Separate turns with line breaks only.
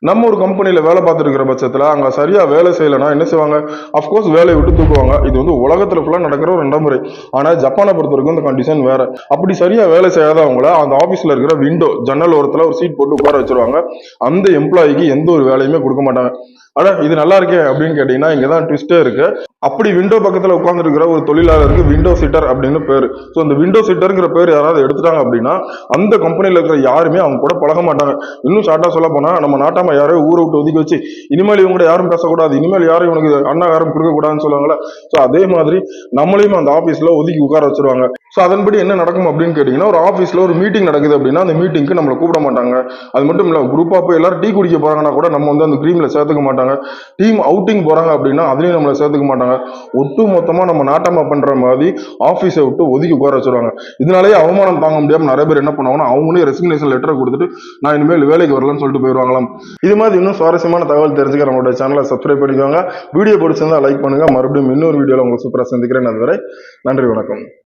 நம்ம ஒரு கம்பெனியில் வேலை பார்த்துருக்கிற பட்சத்தில் அங்கே சரியாக வேலை செய்யலைன்னா என்ன செய்வாங்க? அஃப்கோர்ஸ் வேலையை விட்டு தூக்குவாங்க. இது வந்து உலகத்தில் ஃபுல்லாக நடக்கிற ஒரு நடைமுறை. ஆனால் ஜப்பானை பொறுத்த வரைக்கும் இந்த கண்டிஷன் வேற. அப்படி சரியாக வேலை செய்யாதவங்கள அந்த ஆஃபீஸில் இருக்கிற விண்டோ ஜன்னல் ஓரத்தில் ஒரு சீட் போட்டு உட்கார வச்சிருவாங்க. அந்த எம்ப்ளாயிக்கு எந்த ஒரு வேலையுமே கொடுக்க மாட்டாங்க. ஆனால் இது நல்லா இருக்கே அப்படின்னு கேட்டிங்கன்னா இங்கே தான் ட்விஸ்டே இருக்கு. அப்படி விண்டோ பக்கத்தில் உட்காந்துருக்கிற ஒரு தொழிலாளருக்கு விண்டோ சீட்டர் அப்படின்னு பேர். ஸோ இந்த விண்டோ சீட்டருங்கிற பேர் யாராவது எடுத்துட்டாங்க அப்படின்னா அந்த கம்பெனியில் இருக்கிற யாருமே அவங்க கூட பழக மாட்டாங்க. இன்னும் ஷார்ட்டாக சொல்ல போனால் நம்ம நாட்டாம யாரையும் ஊரை விட்டு ஒதுக்கி வச்சு இனிமேல் இவங்க கூட யாரும் பேசக்கூடாது, இனிமேல் யாரும் இவனுக்கு அன்னாகாரம் கொடுக்கக்கூடாதுன்னு சொல்லுவாங்களே. ஸோ அதே மாதிரி நம்மளையும் அந்த ஆஃபீஸில் ஒதுக்கி உட்கார வச்சிருவாங்க. ஸோ அதன்படி என்ன நடக்கும் அப்படின்னு கேட்டிங்கன்னா ஒரு ஆஃபீஸில் ஒரு மீட்டிங் நடக்குது அப்படின்னா அந்த மீட்டிங்க்கு நம்மளை கூப்பிட மாட்டாங்க. அது மட்டும் இல்லை, குரூப்பாக போய் எல்லாரும் டீ குடிக்க போகிறாங்கன்னா கூட நம்ம வந்து அந்த க்ரீமில் சேர்த்துக்க மாட்டாங்க. டீம் அவுட்டிங் போகிறாங்க அப்படின்னா அதுலேயும் நம்மளை சேர்த்துக்க மாட்டாங்க. ஒட்டு மொத்தமாக நம்ம நாட்டமா பண்ணுற மாதிரி ஆஃபீஸை விட்டு ஒதுக்கி உட்கார வச்சிருவாங்க. இதனாலேயே அவமானம் தாங்க முடியாமல் நிறைய பேர் என்ன பண்ணுவாங்கன்னா அவங்களே ரெசிக்னேஷன் லெட்டரை கொடுத்துட்டு நான் இனிமேல் வேலைக்கு வரலன்னு சொல்லிட்டு போயிடுவாங்களாம். இது மாதிரி இன்னும் சுவாரஸ்யமான தகவல் தெரிஞ்சுக்க நம்மளோட சேனலை சப்ஸ்கிரைப் பண்ணிக்கோங்க. வீடியோ பிடிச்சிருந்தா லைக் பண்ணுங்க. மறுபடியும் இன்னொரு வீடியோவில் உங்களை சூப்பராக சந்திக்கிறேன். அதுவரை நன்றி, வணக்கம்.